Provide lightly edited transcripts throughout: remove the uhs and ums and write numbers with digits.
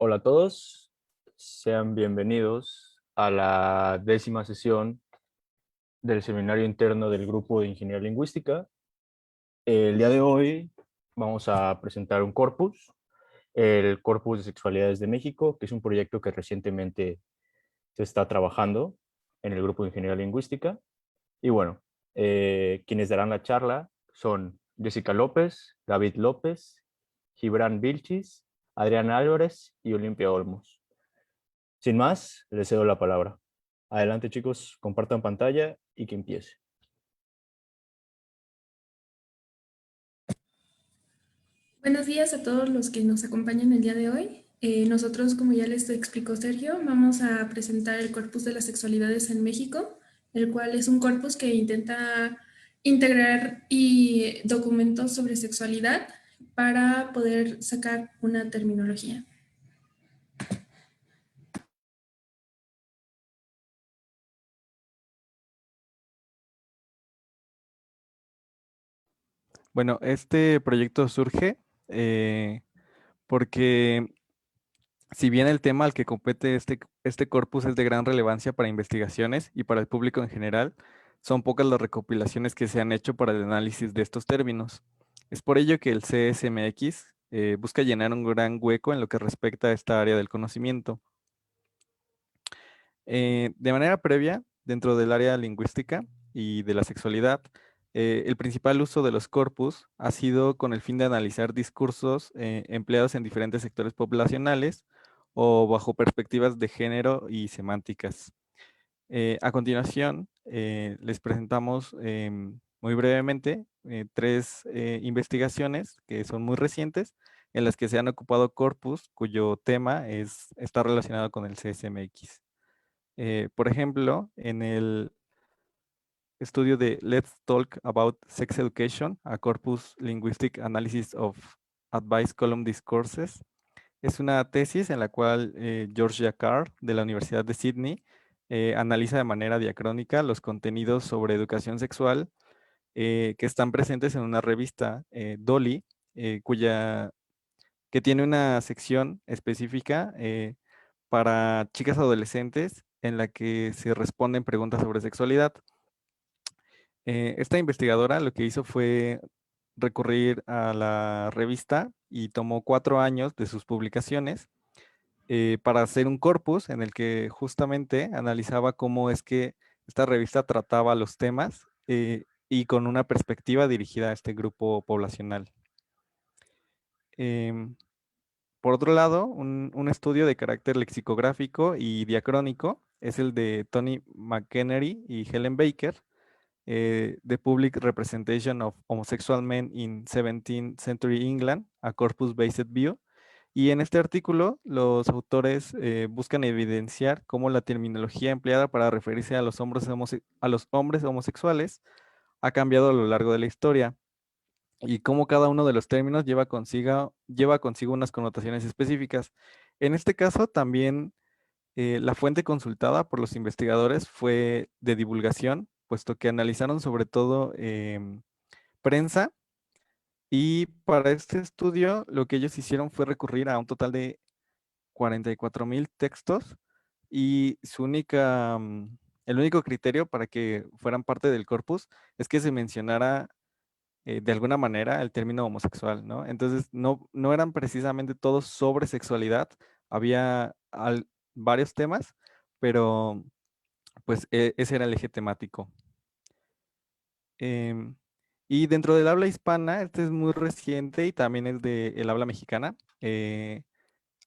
Hola a todos, sean bienvenidos a la 10ª sesión del seminario interno del grupo de Ingeniería Lingüística. El día de hoy vamos a presentar un corpus, el Corpus de Sexualidades de México, que es un proyecto que recientemente se está trabajando en el grupo de Ingeniería Lingüística. Y bueno, quienes darán la charla son Jessica López, David López, Gibran Vilchis, Adrián Álvarez y Olimpia Olmos. Sin más, les cedo la palabra. Adelante, chicos, compartan pantalla y que empiece. Buenos días a todos los que nos acompañan el día de hoy. Nosotros, como ya les explicó Sergio, vamos a presentar el Corpus de las Sexualidades en México, el cual es un corpus que intenta integrar y documentos sobre sexualidad para poder sacar una terminología. Bueno, este proyecto surge porque si bien el tema al que compete este corpus es de gran relevancia para investigaciones y para el público en general, son pocas las recopilaciones que se han hecho para el análisis de estos términos. Es por ello que el CSMX busca llenar un gran hueco en lo que respecta a esta área del conocimiento. De manera previa, dentro del área lingüística y de la sexualidad, el principal uso de los corpus ha sido con el fin de analizar discursos empleados en diferentes sectores poblacionales o bajo perspectivas de género y semánticas. A continuación, les presentamos muy brevemente tres investigaciones que son muy recientes en las que se han ocupado corpus cuyo tema está relacionado con el CSMX. Por ejemplo, en el estudio de Let's Talk About Sex Education, a Corpus Linguistic Analysis of Advice Column Discourses, es una tesis en la cual Georgia Carr, de la Universidad de Sydney, analiza de manera diacrónica los contenidos sobre educación sexual que están presentes en una revista, Dolly, que tiene una sección específica para chicas adolescentes en la que se responden preguntas sobre sexualidad. Esta investigadora lo que hizo fue recurrir a la revista y tomó 4 años de sus publicaciones para hacer un corpus en el que justamente analizaba cómo es que esta revista trataba los temas y con una perspectiva dirigida a este grupo poblacional. Em, Por otro lado, un estudio de carácter lexicográfico y diacrónico es el de Tony McEnery y Helen Baker, The Public Representation of Homosexual Men in 17th Century England, a Corpus-Based View. Y en este artículo, los autores buscan evidenciar cómo la terminología empleada para referirse a los hombres homosexuales ha cambiado a lo largo de la historia y cómo cada uno de los términos lleva consigo unas connotaciones específicas. En este caso, también la fuente consultada por los investigadores fue de divulgación, puesto que analizaron sobre todo prensa, y para este estudio lo que ellos hicieron fue recurrir a un total de 44,000 textos y el único criterio para que fueran parte del corpus es que se mencionara de alguna manera el término homosexual, ¿no? Entonces, no eran precisamente todos sobre sexualidad, había varios temas, pero pues ese era el eje temático. Em, y dentro del habla hispana, este es muy reciente y también es del habla mexicana.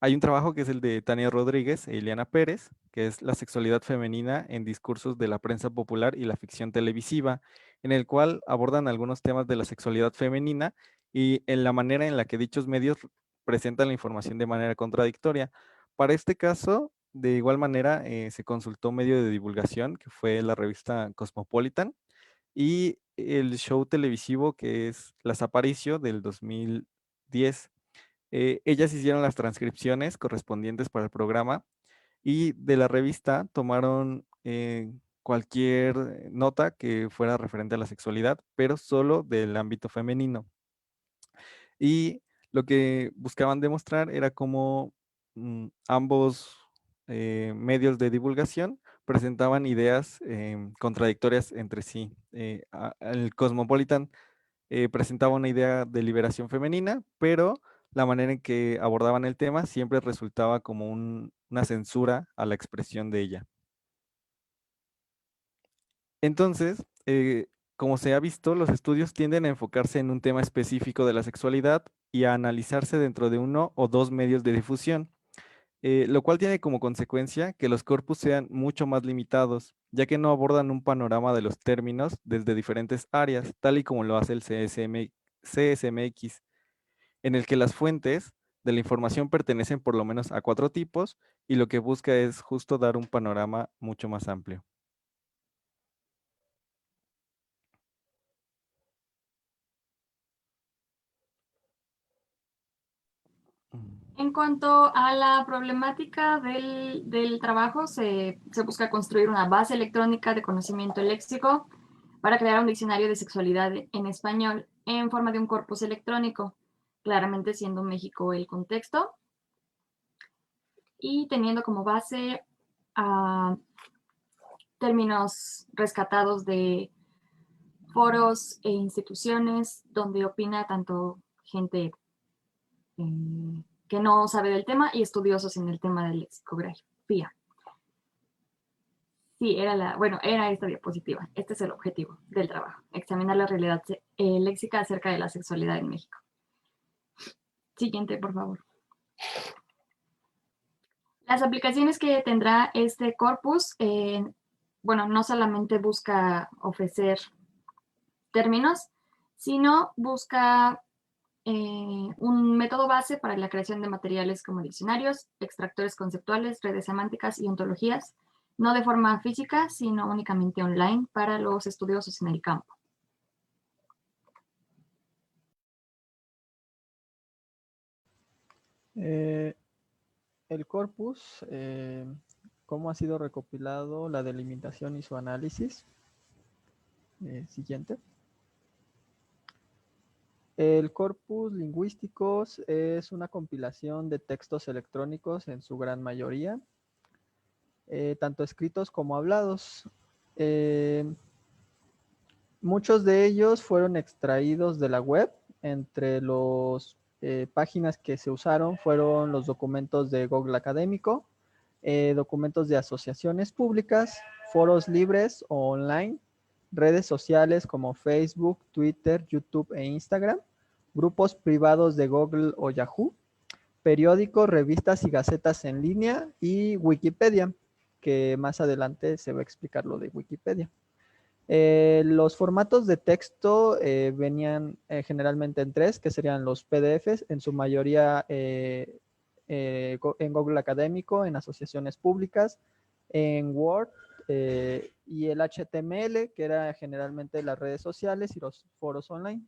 Hay un trabajo que es el de Tania Rodríguez e Ileana Pérez, que es La sexualidad femenina en discursos de la prensa popular y la ficción televisiva, en el cual abordan algunos temas de la sexualidad femenina y en la manera en la que dichos medios presentan la información de manera contradictoria. Para este caso, de igual manera, se consultó un medio de divulgación, que fue la revista Cosmopolitan, y el show televisivo que es Las Aparicio del 2010. Ellas hicieron las transcripciones correspondientes para el programa y de la revista tomaron cualquier nota que fuera referente a la sexualidad, pero solo del ámbito femenino. Y lo que buscaban demostrar era cómo ambos medios de divulgación presentaban ideas contradictorias entre sí. El Cosmopolitan presentaba una idea de liberación femenina, pero la manera en que abordaban el tema siempre resultaba como una censura a la expresión de ella. Entonces, como se ha visto, los estudios tienden a enfocarse en un tema específico de la sexualidad y a analizarse dentro de uno o dos medios de difusión, lo cual tiene como consecuencia que los corpus sean mucho más limitados, ya que no abordan un panorama de los términos desde diferentes áreas, tal y como lo hace el CSMX, en el que las fuentes de la información pertenecen por lo menos a 4 tipos y lo que busca es justo dar un panorama mucho más amplio. En cuanto a la problemática del trabajo, se busca construir una base electrónica de conocimiento léxico para crear un diccionario de sexualidad en español en forma de un corpus electrónico, claramente siendo México el contexto y teniendo como base términos rescatados de foros e instituciones donde opina tanto gente que no sabe del tema y estudiosos en el tema de lexicografía. Sí, era esta diapositiva. Este es el objetivo del trabajo, examinar la realidad léxica acerca de la sexualidad en México. Siguiente, por favor. Las aplicaciones que tendrá este corpus, no solamente busca ofrecer términos, sino busca un método base para la creación de materiales como diccionarios, extractores conceptuales, redes semánticas y ontologías, no de forma física, sino únicamente online para los estudiosos en el campo. El corpus, ¿cómo ha sido recopilado, la delimitación y su análisis? Siguiente. El corpus lingüísticos es una compilación de textos electrónicos en su gran mayoría, tanto escritos como hablados. Muchos de ellos fueron extraídos de la web. Entre las páginas que se usaron fueron los documentos de Google Académico, documentos de asociaciones públicas, foros libres o online, redes sociales como Facebook, Twitter, YouTube e Instagram, grupos privados de Google o Yahoo, periódicos, revistas y gacetas en línea y Wikipedia, que más adelante se va a explicar lo de Wikipedia. Los formatos de texto venían generalmente en 3, que serían los PDFs, en su mayoría en Google Académico, en asociaciones públicas, en Word y el HTML, que era generalmente las redes sociales y los foros online.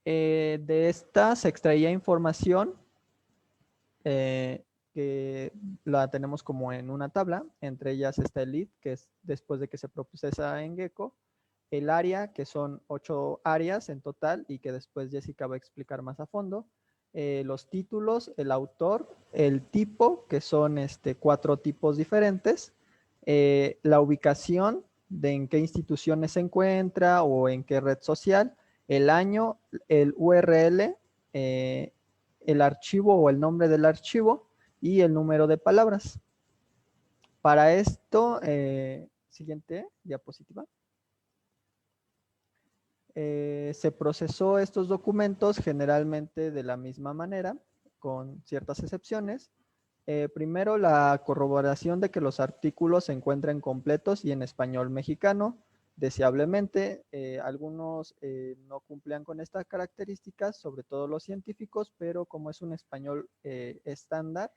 De esta se extraía información que la tenemos como en una tabla. Entre ellas está el lead, que es después de que se procesa en Gecko, el área, que son 8 áreas en total y que después Jessica va a explicar más a fondo, los títulos, el autor, el tipo, que son 4 tipos diferentes, la ubicación de en qué instituciones se encuentra o en qué red social, el año, el URL, el archivo o el nombre del archivo y el número de palabras. Para esto, siguiente diapositiva. Se procesó estos documentos generalmente de la misma manera, con ciertas excepciones. Primero, la corroboración de que los artículos se encuentren completos y en español mexicano. Deseablemente, algunos no cumplían con estas características, sobre todo los científicos, pero como es un español estándar,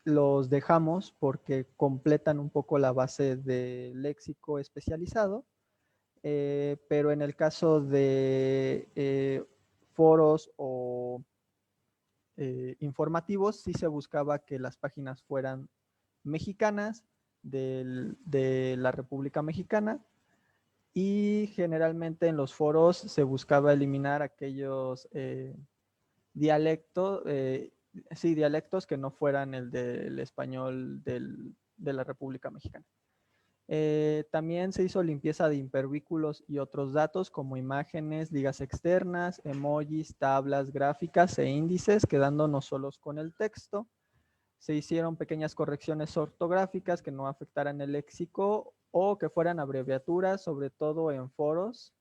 los dejamos porque completan un poco la base de léxico especializado. Pero en el caso de foros o informativos, sí se buscaba que las páginas fueran mexicanas de la República Mexicana, y generalmente en los foros se buscaba eliminar aquellos dialectos sí, dialectos que no fueran el del español de la República Mexicana. También se hizo limpieza de hipervínculos y otros datos como imágenes, ligas externas, emojis, tablas, gráficas e índices, quedándonos solos con el texto. Se hicieron pequeñas correcciones ortográficas que no afectaran el léxico o que fueran abreviaturas, sobre todo en foros.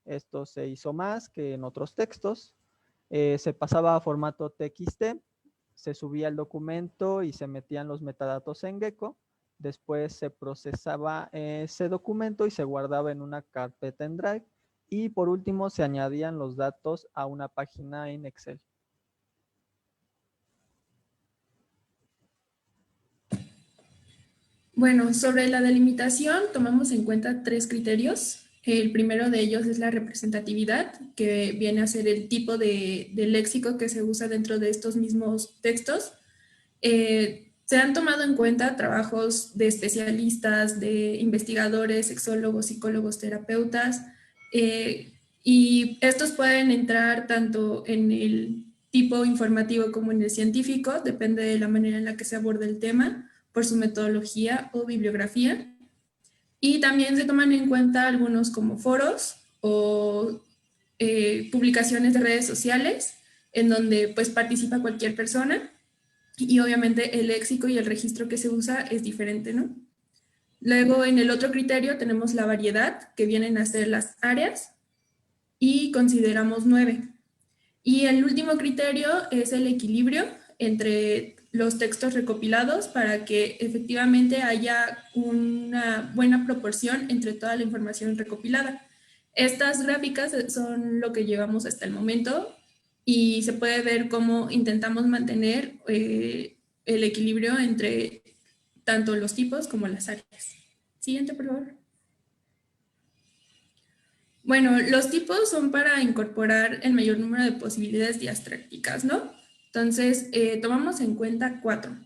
Esto se hizo más que en otros textos. Se pasaba a formato TXT, se subía el documento y se metían los metadatos en Gecko. Después se procesaba ese documento y se guardaba en una carpeta en Drive. Y por último se añadían los datos a una página en Excel. Bueno, sobre la delimitación tomamos en cuenta 3 criterios. El primero de ellos es la representatividad, que viene a ser el tipo de léxico que se usa dentro de estos mismos textos. Se han tomado en cuenta trabajos de especialistas, de investigadores, sexólogos, psicólogos, terapeutas, y estos pueden entrar tanto en el tipo informativo como en el científico, depende de la manera en la que se aborda el tema, por su metodología o bibliografía. Y también se toman en cuenta algunos como foros o publicaciones de redes sociales, en donde pues participa cualquier persona. Y obviamente el léxico y el registro que se usa es diferente, ¿no? Luego, en el otro criterio tenemos la variedad, que vienen a ser las áreas, y consideramos 9. Y el último criterio es el equilibrio entre los textos recopilados para que efectivamente haya una buena proporción entre toda la información recopilada. Estas gráficas son lo que llevamos hasta el momento y se puede ver cómo intentamos mantener el equilibrio entre tanto los tipos como las áreas. Siguiente, por favor. Bueno, los tipos son para incorporar el mayor número de posibilidades diastrácticas, ¿no? Entonces, tomamos en cuenta 4.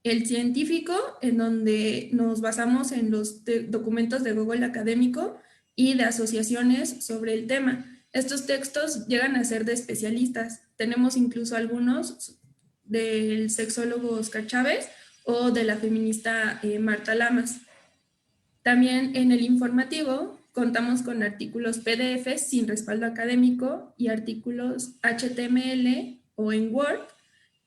El científico, en donde nos basamos en los documentos de Google académico y de asociaciones sobre el tema. Estos textos llegan a ser de especialistas. Tenemos incluso algunos del sexólogo Oscar Chávez o de la feminista Marta Lamas. También en el informativo contamos con artículos PDF sin respaldo académico y artículos HTML o en Word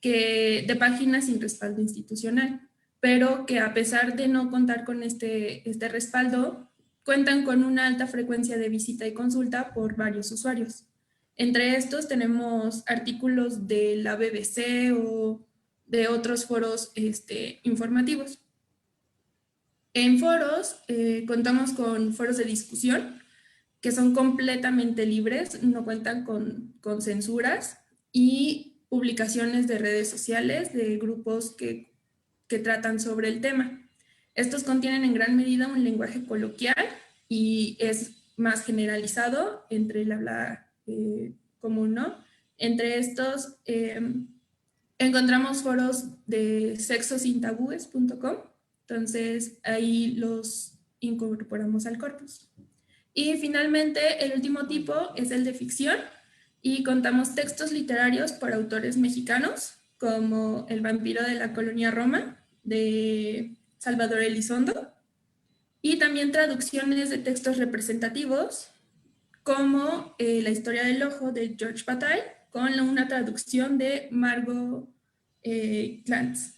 de páginas sin respaldo institucional, pero que a pesar de no contar con este respaldo, cuentan con una alta frecuencia de visita y consulta por varios usuarios. Entre estos tenemos artículos de la BBC o de otros foros informativos. En foros, contamos con foros de discusión que son completamente libres, no cuentan con censuras, y publicaciones de redes sociales de grupos que tratan sobre el tema. Estos contienen en gran medida un lenguaje coloquial y es más generalizado entre el habla común, ¿no? Entre estos encontramos foros de sexosintabúes.com. Entonces, ahí los incorporamos al corpus. Y finalmente, el último tipo es el de ficción y contamos textos literarios por autores mexicanos, como El vampiro de la colonia Roma, de Salvador Elizondo, y también traducciones de textos representativos, como La historia del ojo, de George Bataille, con una traducción de Margot Glantz.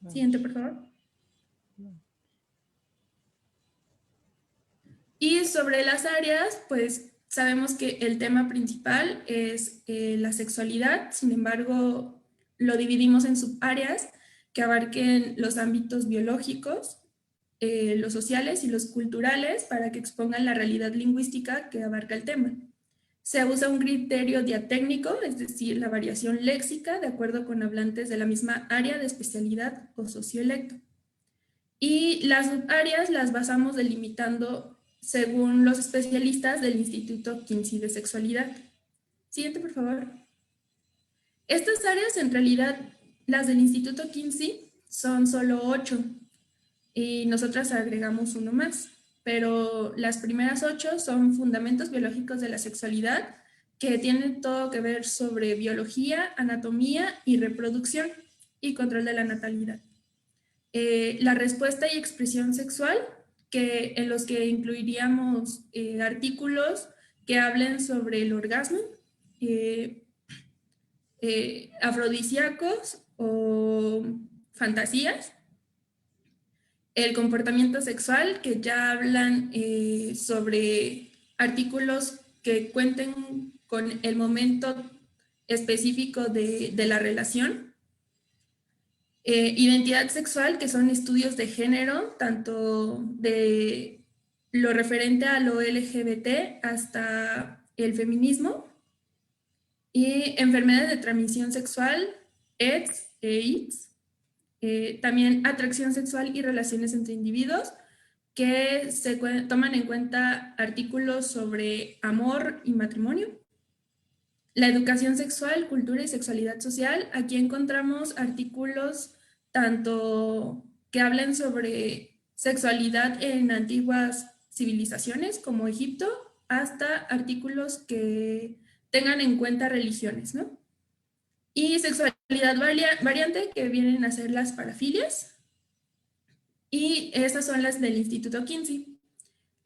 Siguiente, por favor. Y sobre las áreas, pues sabemos que el tema principal es la sexualidad, sin embargo, lo dividimos en subáreas que abarquen los ámbitos biológicos, los sociales y los culturales para que expongan la realidad lingüística que abarca el tema. Se usa un criterio diatécnico, es decir, la variación léxica de acuerdo con hablantes de la misma área de especialidad o socioelecto. Y las subáreas las basamos delimitando según los especialistas del Instituto Kinsey de Sexualidad. Siguiente, por favor. Estas áreas, en realidad, las del Instituto Kinsey, son solo 8 y nosotras agregamos uno más, pero las primeras 8 son fundamentos biológicos de la sexualidad, que tiene todo que ver sobre biología, anatomía y reproducción y control de la natalidad. La respuesta y expresión sexual, en los que incluiríamos artículos que hablen sobre el orgasmo, afrodisíacos o fantasías, el comportamiento sexual, que ya hablan sobre artículos que cuenten con el momento específico de la relación. Identidad sexual, que son estudios de género, tanto de lo referente a lo LGBT hasta el feminismo. Y enfermedades de transmisión sexual, AIDS e AIDS. También atracción sexual y relaciones entre individuos, que se toman en cuenta artículos sobre amor y matrimonio. La educación sexual, cultura y sexualidad social. Aquí encontramos artículos tanto que hablan sobre sexualidad en antiguas civilizaciones como Egipto, hasta artículos que tengan en cuenta religiones, ¿no? Y sexualidad variante, que vienen a ser las parafilias. Y estas son las del Instituto Kinsey.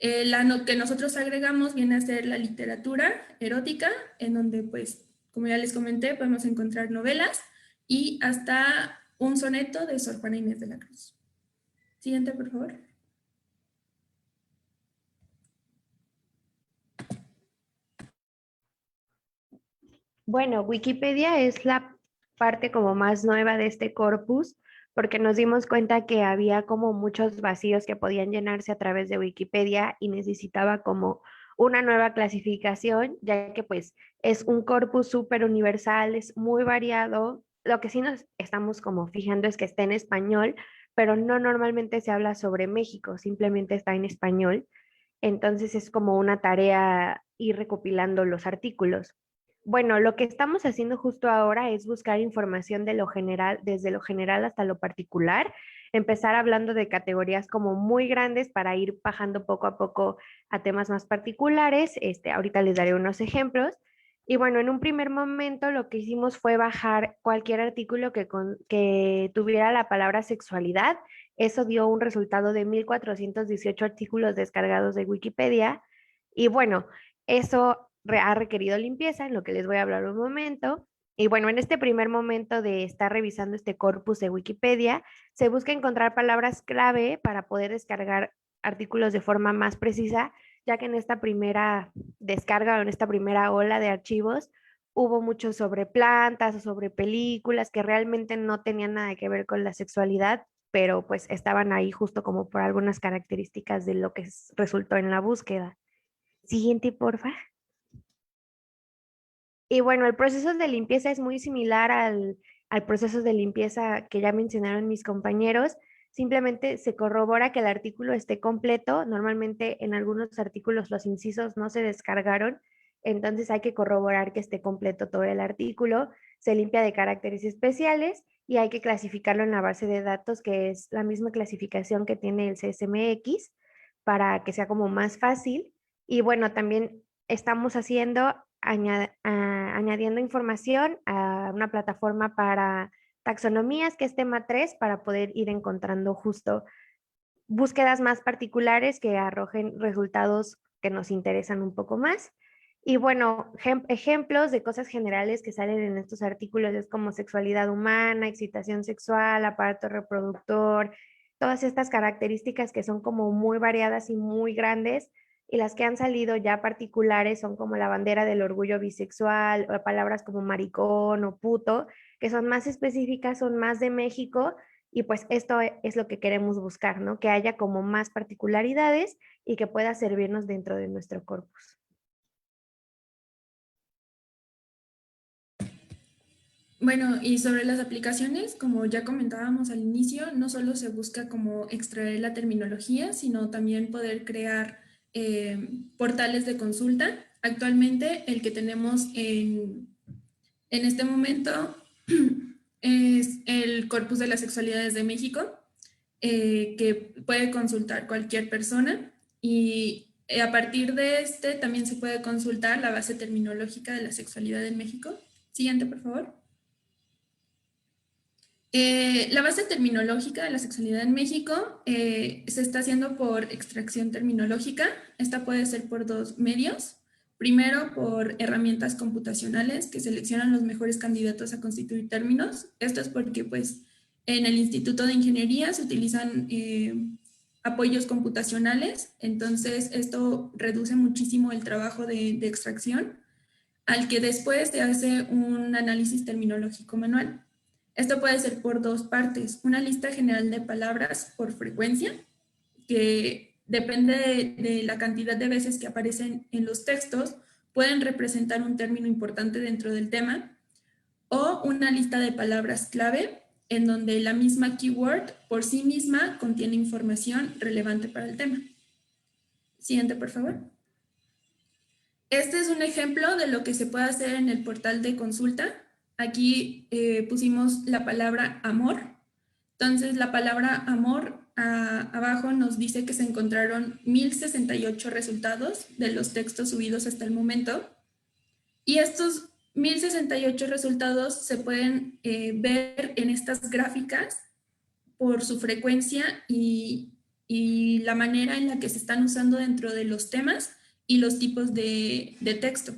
La que nosotros agregamos viene a ser la literatura erótica, en donde, pues, como ya les comenté, podemos encontrar novelas y hasta un soneto de Sor Juana Inés de la Cruz. Siguiente, por favor. Bueno, Wikipedia es la parte como más nueva de este corpus, porque nos dimos cuenta que había como muchos vacíos que podían llenarse a través de Wikipedia y necesitaba como una nueva clasificación, ya que pues es un corpus súper universal, es muy variado. Lo que sí nos estamos como fijando es que está en español, pero no normalmente se habla sobre México, simplemente está en español. Entonces es como una tarea ir recopilando los artículos. Bueno, lo que estamos haciendo justo ahora es buscar información de lo general, desde lo general hasta lo particular, empezar hablando de categorías como muy grandes para ir bajando poco a poco a temas más particulares. Ahorita les daré unos ejemplos. Y bueno, en un primer momento lo que hicimos fue bajar cualquier artículo que tuviera la palabra sexualidad. Eso dio un resultado de 1,418 artículos descargados de Wikipedia. Y bueno, eso ha requerido limpieza, en lo que les voy a hablar un momento. Y bueno, en este primer momento de estar revisando este corpus de Wikipedia, se busca encontrar palabras clave para poder descargar artículos de forma más precisa, ya que en esta primera descarga o en esta primera ola de archivos hubo mucho sobre plantas o sobre películas que realmente no tenían nada que ver con la sexualidad, pero pues estaban ahí justo como por algunas características de lo que resultó en la búsqueda. Siguiente, porfa. Y bueno, el proceso de limpieza es muy similar al proceso de limpieza que ya mencionaron mis compañeros. Simplemente se corrobora que el artículo esté completo. Normalmente en algunos artículos los incisos no se descargaron, entonces hay que corroborar que esté completo todo el artículo. Se limpia de caracteres especiales y hay que clasificarlo en la base de datos, que es la misma clasificación que tiene el CSMX, para que sea como más fácil. Y bueno, también estamos añadiendo información a una plataforma para taxonomías, que es tema 3, para poder ir encontrando justo búsquedas más particulares que arrojen resultados que nos interesan un poco más. Y bueno, ejemplos de cosas generales que salen en estos artículos es como sexualidad humana, excitación sexual, aparato reproductor, todas estas características que son como muy variadas y muy grandes, y las que han salido ya particulares son como la bandera del orgullo bisexual, o palabras como maricón o puto, que son más específicas, son más de México, y pues esto es lo que queremos buscar, ¿no? Que haya como más particularidades y que pueda servirnos dentro de nuestro corpus. Bueno, y sobre las aplicaciones, como ya comentábamos al inicio, no solo se busca como extraer la terminología, sino también poder crear portales de consulta. Actualmente el que tenemos en este momento es el Corpus de las Sexualidades de México, que puede consultar cualquier persona, y A partir de este también se puede consultar la base terminológica de la sexualidad en México. Siguiente, por favor. La base terminológica de la sexualidad en México se está haciendo por extracción terminológica. Esta puede ser por dos medios. Primero, por herramientas computacionales que seleccionan los mejores candidatos a constituir términos. Esto es porque, pues, en el Instituto de Ingeniería se utilizan apoyos computacionales, entonces esto reduce muchísimo el trabajo de extracción, al que después se hace un análisis terminológico manual. Esto puede ser por dos partes, una lista general de palabras por frecuencia, que depende de la cantidad de veces que aparecen en los textos, pueden representar un término importante dentro del tema, o una lista de palabras clave, en donde la misma keyword por sí misma contiene información relevante para el tema. Siguiente, por favor. Este es un ejemplo de lo que se puede hacer en el portal de consulta. Aquí pusimos la palabra amor. Entonces, la palabra amor abajo nos dice que se encontraron 1068 resultados de los textos subidos hasta el momento. Y estos 1068 resultados se pueden ver en estas gráficas por su frecuencia y la manera en la que se están usando dentro de los temas y los tipos de texto.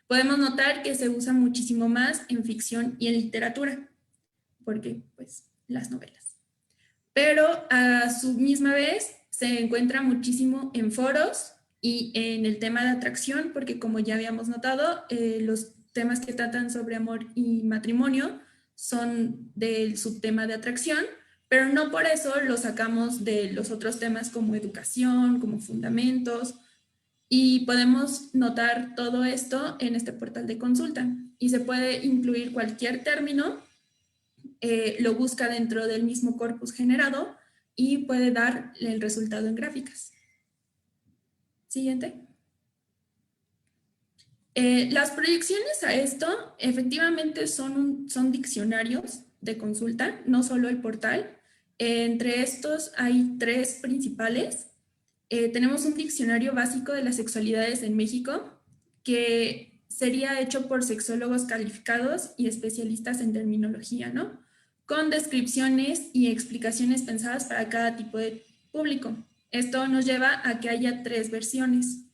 Podemos notar que se usa muchísimo más en ficción y en literatura, porque pues las novelas. Pero a su misma vez se encuentra muchísimo en foros y en el tema de atracción, porque como ya habíamos notado, los temas que tratan sobre amor y matrimonio son del subtema de atracción, pero no por eso lo sacamos de los otros temas como educación, como fundamentos, y podemos notar todo esto en este portal de consulta. Y se puede incluir cualquier término, lo busca dentro del mismo corpus generado y puede dar el resultado en gráficas. Siguiente. Las proyecciones a esto efectivamente son diccionarios de consulta, no solo el portal. Entre estos hay tres principales. Tenemos un diccionario básico de las sexualidades en México que sería hecho por sexólogos calificados y especialistas en terminología, ¿no? Con descripciones y explicaciones pensadas para cada tipo de público. Esto nos lleva a que haya tres versiones: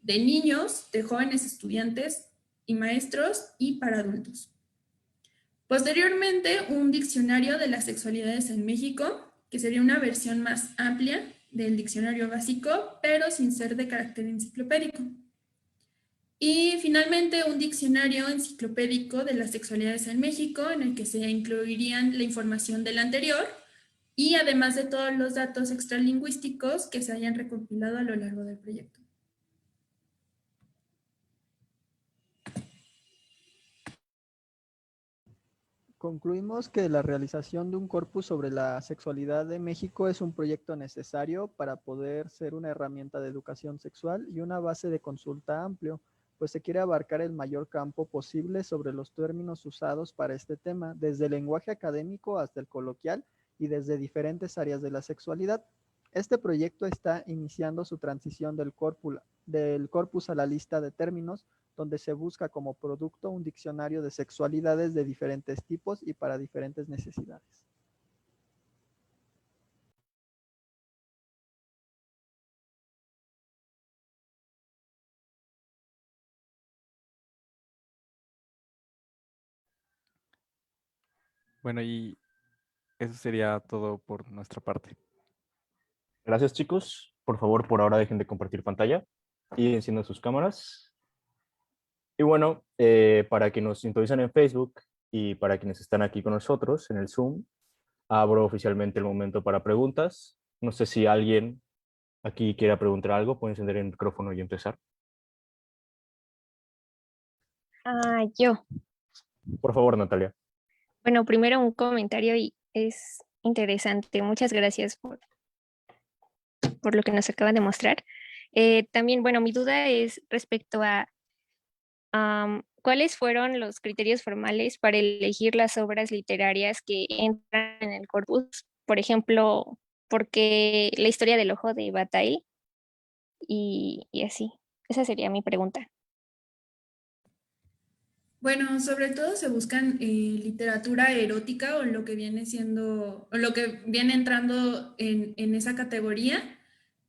de niños, de jóvenes estudiantes y maestros, y para adultos. Posteriormente, un diccionario de las sexualidades en México, que sería una versión más amplia del diccionario básico, pero sin ser de carácter enciclopédico. Y finalmente, un diccionario enciclopédico de las sexualidades en México, en el que se incluirían la información del anterior y además de todos los datos extralingüísticos que se hayan recopilado a lo largo del proyecto. Concluimos que la realización de un corpus sobre la sexualidad de México es un proyecto necesario para poder ser una herramienta de educación sexual y una base de consulta amplio, pues se quiere abarcar el mayor campo posible sobre los términos usados para este tema, desde el lenguaje académico hasta el coloquial y desde diferentes áreas de la sexualidad. Este proyecto está iniciando su transición del corpus a la lista de términos, donde se busca como producto un diccionario de sexualidades de diferentes tipos y para diferentes necesidades. Bueno, y eso sería todo por nuestra parte. Gracias, chicos. Por favor, por ahora dejen de compartir pantalla y enciendan sus cámaras. Y bueno, para quienes nos sintonizan en Facebook y para quienes están aquí con nosotros en el Zoom, abro oficialmente el momento para preguntas. No sé si alguien aquí quiera preguntar algo, pueden encender el micrófono y empezar. Yo. Por favor, Natalia. Bueno, primero un comentario y es interesante. Muchas gracias por lo que nos acaban de mostrar. También, bueno, mi duda es respecto a cuáles fueron los criterios formales para elegir las obras literarias que entran en el corpus. Por ejemplo, porque La historia del ojo de Bataille y así. Esa sería mi pregunta. Bueno, sobre todo se buscan literatura erótica o lo que viene siendo, o lo que viene entrando en esa categoría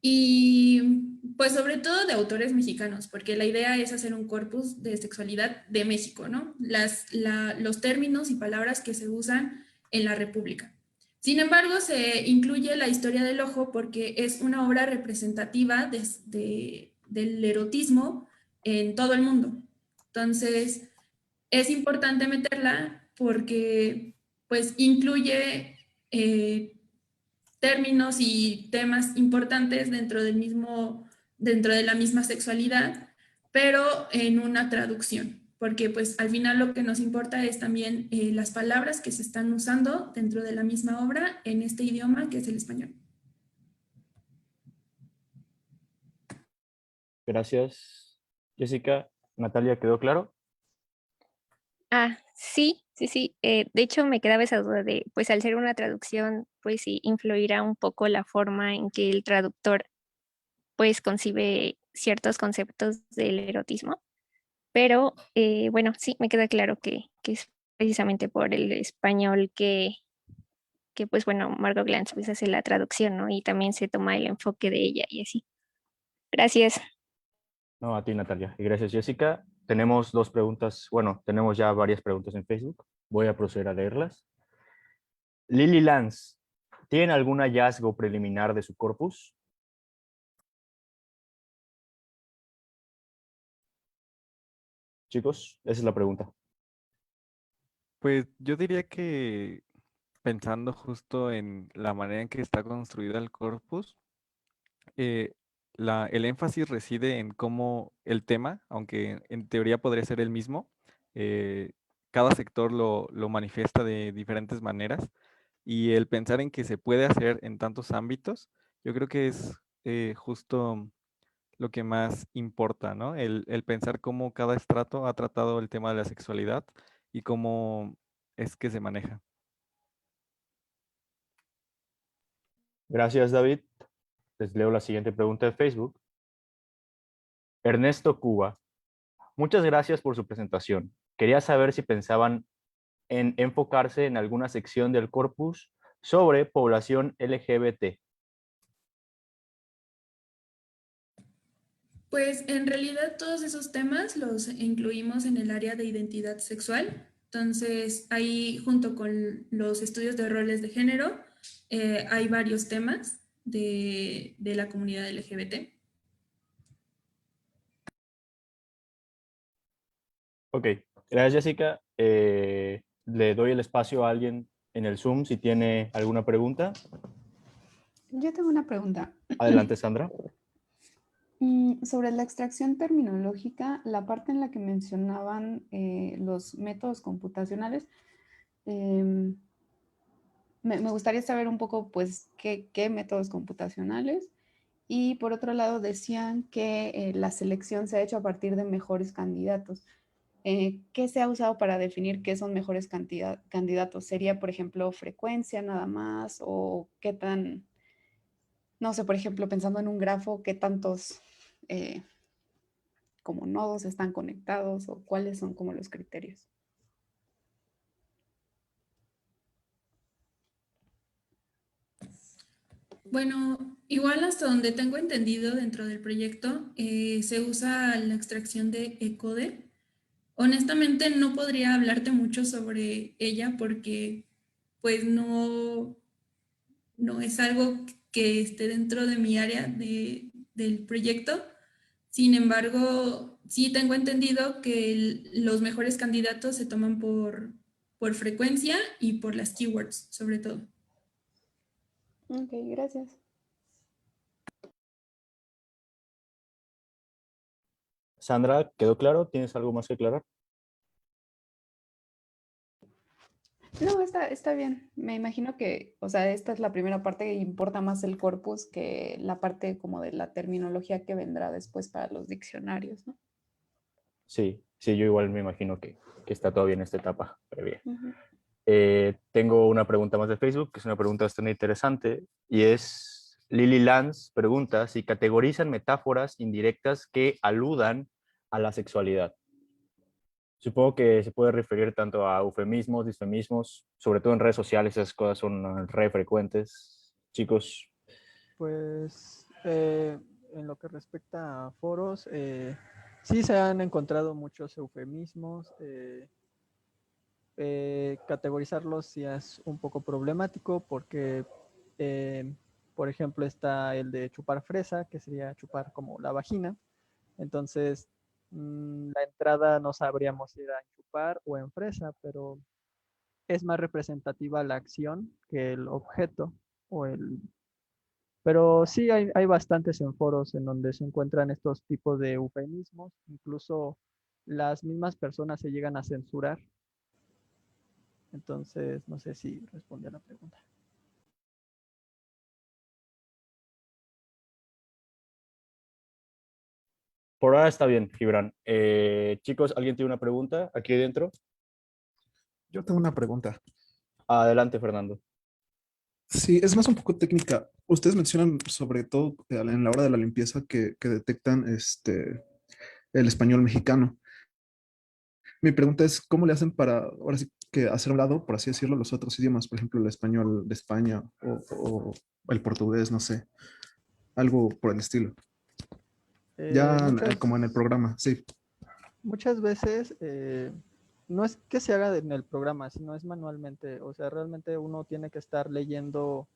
y pues sobre todo de autores mexicanos, porque la idea es hacer un corpus de sexualidad de México, ¿no? Los términos y palabras que se usan en la República. Sin embargo, se incluye la historia del ojo porque es una obra representativa del erotismo en todo el mundo. Entonces, es importante meterla porque pues incluye términos y temas importantes dentro de la misma sexualidad, pero en una traducción, porque pues al final lo que nos importa es también las palabras que se están usando dentro de la misma obra en este idioma que es el español. Gracias, Jessica. Natalia, ¿quedó claro? Ah, sí, sí, sí. De hecho, me quedaba esa duda de, pues al ser una traducción, pues sí, influirá un poco la forma en que el traductor, pues concibe ciertos conceptos del erotismo. Pero bueno, sí, me queda claro que es precisamente por el español que pues bueno, Margot Glantz pues hace la traducción, ¿no? Y también se toma el enfoque de ella y así. Gracias. No, a ti, Natalia. Y gracias, Jessica. Tenemos dos preguntas, bueno, tenemos ya varias preguntas en Facebook. Voy a proceder a leerlas. Lily Lance, ¿tiene algún hallazgo preliminar de su corpus? Chicos, esa es la pregunta. Pues yo diría que pensando justo en la manera en que está construida el corpus, eh, el énfasis reside en cómo el tema, aunque en teoría podría ser el mismo, eh, cada sector lo manifiesta de diferentes maneras y el pensar en que se puede hacer en tantos ámbitos, yo creo que es justo lo que más importa, ¿no? El pensar cómo cada estrato ha tratado el tema de la sexualidad y cómo es que se maneja. Gracias, David. Les leo la siguiente pregunta de Facebook. Ernesto Cuba, muchas gracias por su presentación. Quería saber si pensaban en enfocarse en alguna sección del corpus sobre población LGBT. Pues en realidad todos esos temas los incluimos en el área de identidad sexual. Entonces, ahí junto con los estudios de roles de género, hay varios temas de la comunidad LGBT. Ok, gracias, Jessica. Le doy el espacio a alguien en el Zoom si tiene alguna pregunta. Yo tengo una pregunta. Adelante, Sandra. Sobre la extracción terminológica, la parte en la que mencionaban los métodos computacionales, em, me gustaría saber un poco, pues, qué métodos computacionales. Y por otro lado, decían que la selección se ha hecho a partir de mejores candidatos. ¿Qué se ha usado para definir qué son mejores candidatos? ¿Sería, por ejemplo, frecuencia nada más? ¿O qué tan, no sé, por ejemplo, pensando en un grafo, qué tantos eh, como nodos están conectados o cuáles son como los criterios? Bueno, igual hasta donde tengo entendido dentro del proyecto, se usa la extracción de ECODE. Honestamente no podría hablarte mucho sobre ella porque pues no es algo que esté dentro de mi área del proyecto. Sin embargo, sí tengo entendido que los mejores candidatos se toman por frecuencia y por las keywords, sobre todo. Ok, gracias. Sandra, ¿quedó claro? ¿Tienes algo más que aclarar? No, está bien. Me imagino que, o sea, esta es la primera parte que importa más el corpus que la parte como de la terminología que vendrá después para los diccionarios, ¿no? Sí, sí, yo igual me imagino que está todavía en esta etapa previa. Ujú. Tengo una pregunta más de Facebook, que es una pregunta bastante interesante, y es, Lily Lance pregunta si categorizan metáforas indirectas que aludan a la sexualidad. Supongo que se puede referir tanto a eufemismos, disfemismos, sobre todo en redes sociales, esas cosas son re frecuentes. Chicos, Pues en lo que respecta a foros, sí se han encontrado muchos eufemismos. Categorizarlos sí es un poco problemático porque, eh, por ejemplo, está el de chupar fresa, que sería chupar como la vagina. Entonces, la entrada no sabríamos si era en chupar o en fresa, pero es más representativa la acción que el objeto o el... Pero sí hay bastantes en foros en donde se encuentran estos tipos de eufemismos, incluso las mismas personas se llegan a censurar. Entonces, no sé si responde a la pregunta. por ahora está bien, Gibran. Chicos, ¿alguien tiene una pregunta aquí dentro? Yo tengo una pregunta. Adelante, Fernando. Sí, es más un poco técnica. Ustedes mencionan sobre todo en la hora de la limpieza que detectan el español mexicano. Mi pregunta es, ¿cómo le hacen para, ahora sí que hacer a un lado, por así decirlo, los otros idiomas? Por ejemplo, el español de España o el portugués, no sé, algo por el estilo. Ya como en el programa, sí. Muchas veces no es que se haga en el programa, sino es manualmente. O sea, realmente uno tiene que estar leyendo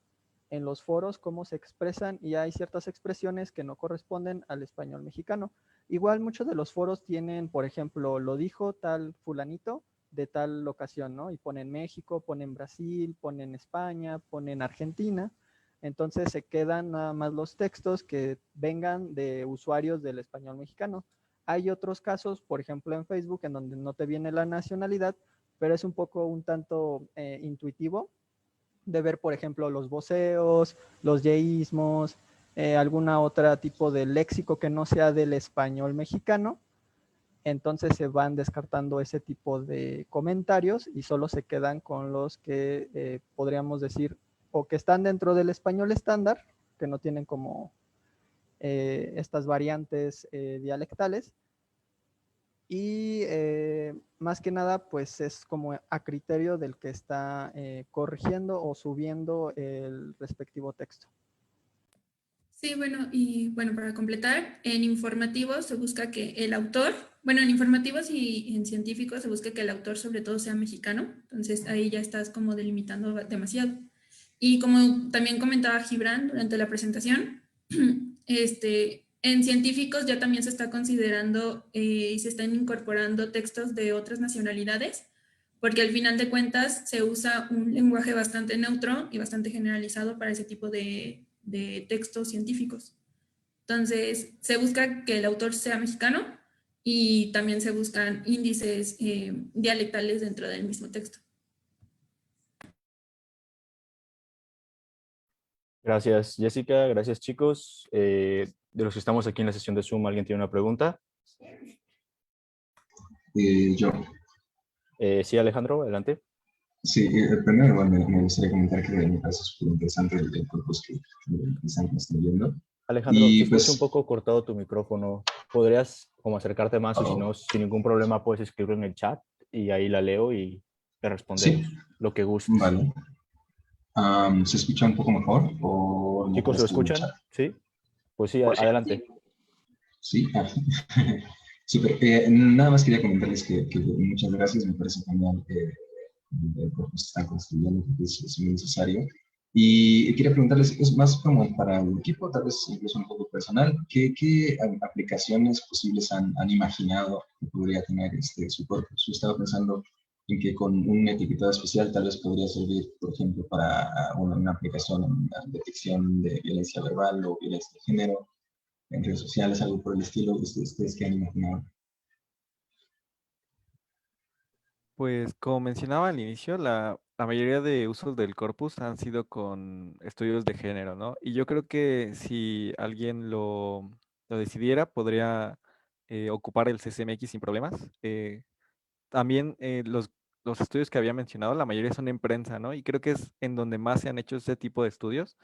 en los foros cómo se expresan y hay ciertas expresiones que no corresponden al español mexicano. Igual muchos de los foros tienen, por ejemplo, lo dijo tal fulanito de tal ocasión, ¿no? Y ponen México, ponen Brasil, ponen España, ponen Argentina. Entonces se quedan nada más los textos que vengan de usuarios del español mexicano. Hay otros casos, por ejemplo en Facebook, en donde no te viene la nacionalidad, pero es un poco un tanto intuitivo de ver, por ejemplo, los voceos, los yeísmos, alguna otra tipo de léxico que no sea del español mexicano. Entonces se van descartando ese tipo de comentarios y solo se quedan con los que podríamos decir o que están dentro del español estándar, que no tienen como estas variantes dialectales. Y más que nada, pues es como a criterio del que está corrigiendo o subiendo el respectivo texto. Sí, bueno, y bueno, para completar, en informativos se busca que el autor, bueno, en informativos y en científicos se busca que el autor sobre todo sea mexicano, entonces ahí ya estás como delimitando demasiado. Y como también comentaba Gibran durante la presentación, en científicos ya también se está considerando y se están incorporando textos de otras nacionalidades, porque al final de cuentas se usa un lenguaje bastante neutro y bastante generalizado para ese tipo de textos científicos. Entonces, se busca que el autor sea mexicano y también se buscan índices dialectales dentro del mismo texto. Gracias, Jessica. Gracias, chicos. De los que estamos aquí en la sesión de Zoom, ¿alguien tiene una pregunta? Yo. Sí, Alejandro, adelante. Sí, primero igual me gustaría comentar que me parece súper interesante el corpus que están construyendo. Alejandro, Y se escucha pues, un poco cortado tu micrófono. ¿Podrías como acercarte más o si no, sin ningún problema puedes escribirlo en el chat y ahí la leo y te respondemos sí, lo que gustes? vale. ¿Se escucha un poco mejor o no Chicos, ¿lo escribo en el chat? escuchan? Sí. Pues sí, Pues sí. adelante. Sí, súper. Nada más quería comentarles que muchas gracias, me parece genial el corpus que están construyendo, que es muy necesario. Y quería preguntarles, es más como para el equipo, tal vez incluso un poco personal, ¿qué aplicaciones posibles han imaginado que podría tener su corpus? Yo estaba pensando en que con un etiquetado especial tal vez podría servir, por ejemplo, para una aplicación en la detección de violencia verbal o violencia de género, en redes sociales, algo por el estilo. ¿Ustedes qué han imaginado? Pues como mencionaba al inicio, la mayoría de usos del corpus han sido con estudios de género, ¿no? Y yo creo que si alguien lo decidiera, podría ocupar el CCMX sin problemas. También los estudios que había mencionado, la mayoría son en prensa, ¿no? Y creo que es en donde más se han hecho ese tipo de estudios,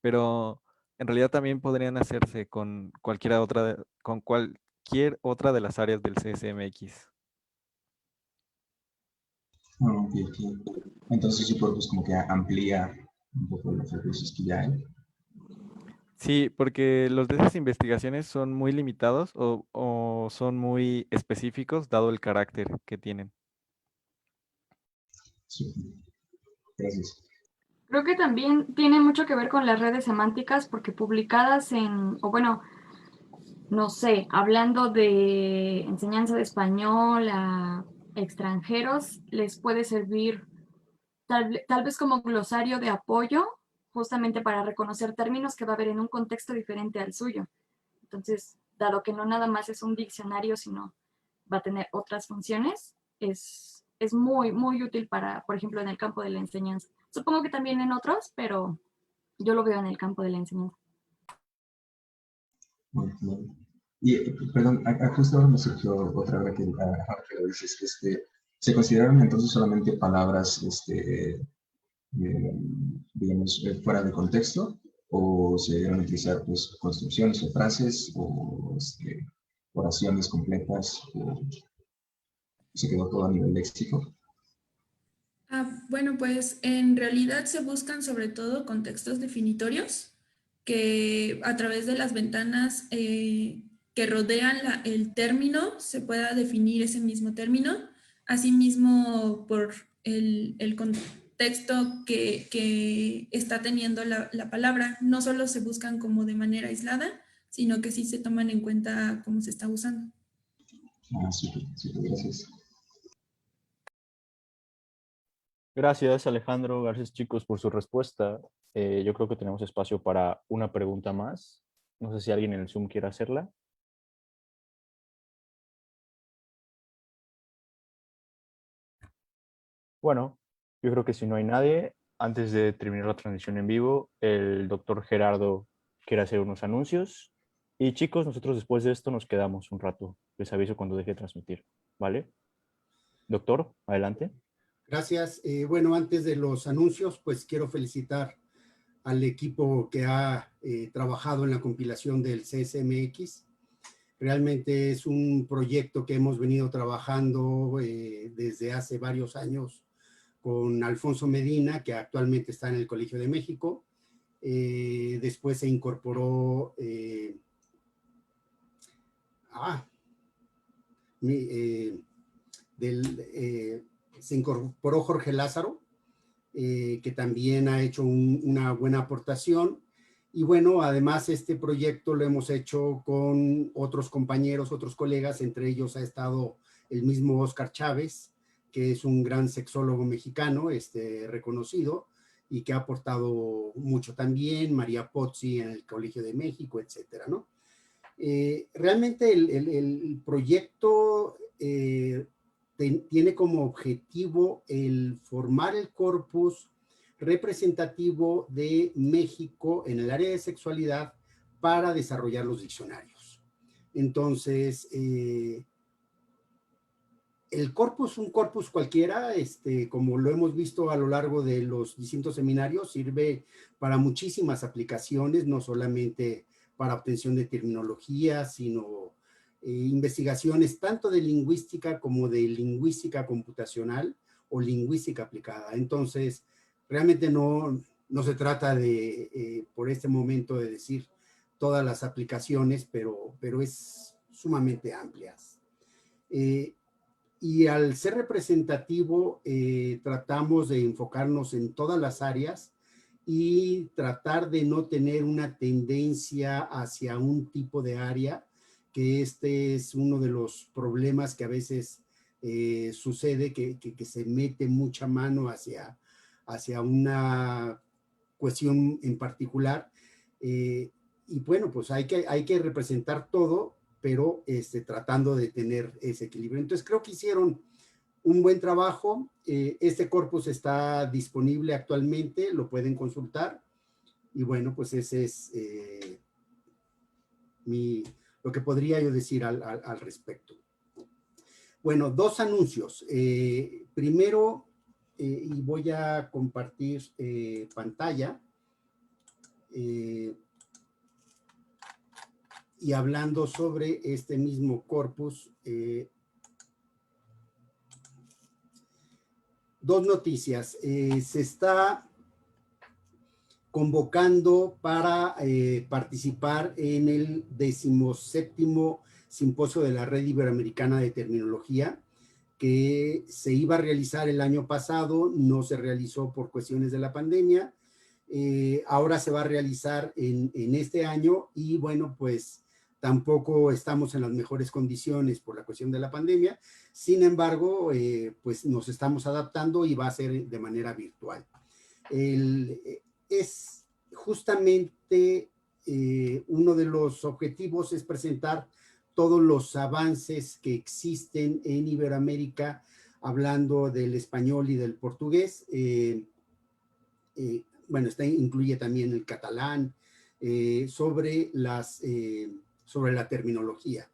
pero en realidad también podrían hacerse con cualquier otra de las áreas del CSMX. Ok, ok. Entonces su corpus como que amplía un poco los recursos que ya hay. Sí, porque los de esas investigaciones son muy limitados o son muy específicos, dado el carácter que tienen. Sí. Gracias. Creo que también tiene mucho que ver con las redes semánticas, porque publicadas o bueno, no sé, hablando de enseñanza de español a extranjeros, les puede servir tal vez como glosario de apoyo, justamente para reconocer términos que va a haber en un contexto diferente al suyo. Entonces, dado que no nada más es un diccionario, sino va a tener otras funciones, es muy, muy útil para, por ejemplo, en el campo de la enseñanza. Supongo que también en otros, pero yo lo veo en el campo de la enseñanza. Muy bien. Y, perdón, justo ahora me surgió otra hora que lo dices, ¿se consideraron entonces solamente palabras, digamos, fuera de contexto? ¿O se deben utilizar, pues, construcciones o frases o oraciones completas? ¿O se quedó todo a nivel léxico? Bueno, pues en realidad se buscan sobre todo contextos definitorios que a través de las ventanas que rodean el término se pueda definir ese mismo término. Asimismo, por el contexto que está teniendo la palabra, no solo se buscan como de manera aislada, sino que sí se toman en cuenta cómo se está usando. Súper, súper, gracias. Gracias, Alejandro. Gracias, chicos, por su respuesta. Yo creo que tenemos espacio para una pregunta más. No sé si alguien en el Zoom quiere hacerla. Bueno, yo creo que si no hay nadie, antes de terminar la transmisión en vivo, el doctor Gerardo quiere hacer unos anuncios. Y chicos, nosotros después de esto nos quedamos un rato. Les aviso cuando deje de transmitir, ¿vale? Doctor, adelante. Gracias. Bueno, antes de los anuncios, pues quiero felicitar al equipo que ha trabajado en la compilación del CSMX. Realmente es un proyecto que hemos venido trabajando desde hace varios años con Alfonso Medina, que actualmente está en el Colegio de México. Después se incorporó se incorporó Jorge Lázaro, que también ha hecho una buena aportación. Y bueno, además este proyecto lo hemos hecho con otros compañeros, otros colegas, entre ellos ha estado el mismo Oscar Chávez, que es un gran sexólogo mexicano reconocido y que ha aportado mucho también, María Pozzi en el Colegio de México, etcétera, ¿no? Realmente el proyecto tiene como objetivo el formar el corpus representativo de México en el área de sexualidad para desarrollar los diccionarios. Entonces, el corpus, un corpus cualquiera, como lo hemos visto a lo largo de los distintos seminarios, sirve para muchísimas aplicaciones, no solamente para obtención de terminología, sino investigaciones tanto de lingüística como de lingüística computacional o lingüística aplicada. Entonces, realmente no se trata de, por este momento, de decir todas las aplicaciones, pero es sumamente amplias. Y al ser representativo, tratamos de enfocarnos en todas las áreas y tratar de no tener una tendencia hacia un tipo de área, que este es uno de los problemas que a veces sucede, que se mete mucha mano hacia una cuestión en particular. Y bueno, pues hay que representar todo, pero tratando de tener ese equilibrio. Entonces creo que hicieron un buen trabajo. Este corpus está disponible actualmente, lo pueden consultar. Y bueno, pues ese es lo que podría yo decir al respecto. Bueno, dos anuncios. Primero, y voy a compartir pantalla. y hablando sobre este mismo corpus, dos noticias. Se está convocando para participar en el 17º Simposio de la Red Iberoamericana de Terminología, que se iba a realizar el año pasado, no se realizó por cuestiones de la pandemia. Ahora se va a realizar en este año y bueno, pues tampoco estamos en las mejores condiciones por la cuestión de la pandemia. Sin embargo, pues nos estamos adaptando y va a ser de manera virtual. Es justamente uno de los objetivos es presentar todos los avances que existen en Iberoamérica, hablando del español y del portugués. Bueno, incluye también el catalán, sobre la terminología.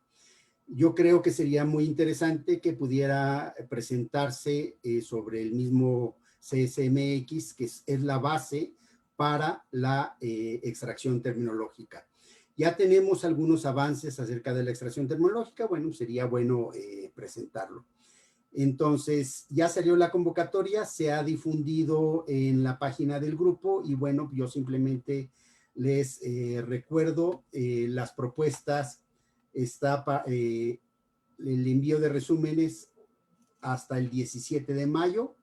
Yo creo que sería muy interesante que pudiera presentarse sobre el mismo CSMX, que es la base para la extracción terminológica. Ya tenemos algunos avances acerca de la extracción terminológica, bueno, sería bueno presentarlo. Entonces, ya salió la convocatoria, se ha difundido en la página del grupo y bueno, yo simplemente les recuerdo las propuestas. Está el envío de resúmenes hasta el 17 de mayo.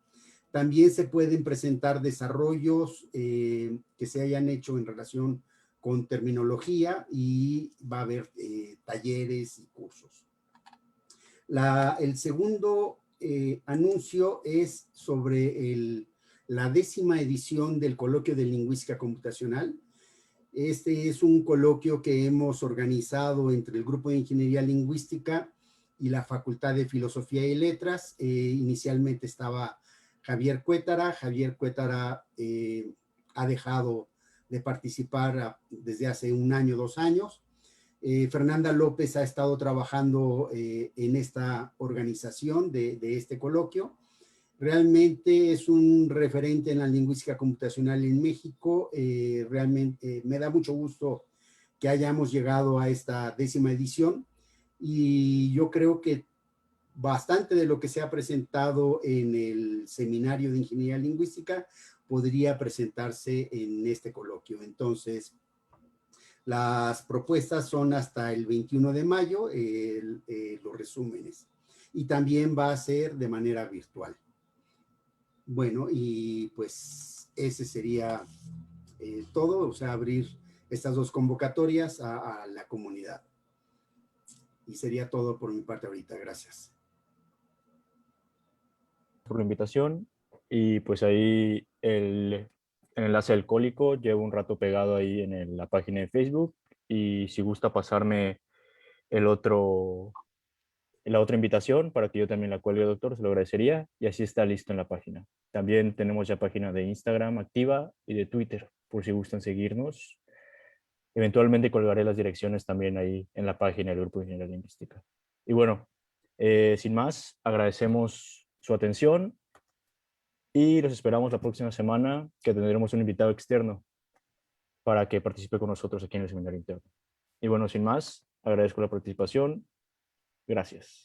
También se pueden presentar desarrollos que se hayan hecho en relación con terminología y va a haber talleres y cursos. El segundo anuncio es sobre la 10ª edición del Coloquio de Lingüística Computacional. Este es un coloquio que hemos organizado entre el Grupo de Ingeniería Lingüística y la Facultad de Filosofía y Letras. Inicialmente estaba Javier Cuétara. Javier Cuétara ha dejado de participar desde hace 1 año, 2 años. Fernanda López ha estado trabajando en esta organización de este coloquio. Realmente es un referente en la lingüística computacional en México. Realmente me da mucho gusto que hayamos llegado a esta 10ª edición y yo creo que bastante de lo que se ha presentado en el seminario de ingeniería lingüística podría presentarse en este coloquio. Entonces, las propuestas son hasta el 21 de mayo, los resúmenes. Y también va a ser de manera virtual. Bueno, y pues ese sería todo, o sea, abrir estas dos convocatorias a la comunidad. Y sería todo por mi parte ahorita. Gracias. Por la invitación y pues ahí el enlace del cólico llevo un rato pegado ahí en la página de Facebook y si gusta pasarme la otra invitación para que yo también la cuelgue, doctor, se lo agradecería y así está listo en la página. También tenemos ya página de Instagram activa y de Twitter por si gustan seguirnos. Eventualmente colgaré las direcciones también ahí en la página del Grupo de Ingeniería Lingüística. Y bueno, sin más, agradecemos su atención y los esperamos la próxima semana que tendremos un invitado externo para que participe con nosotros aquí en el seminario interno. Y bueno, sin más, agradezco la participación. Gracias.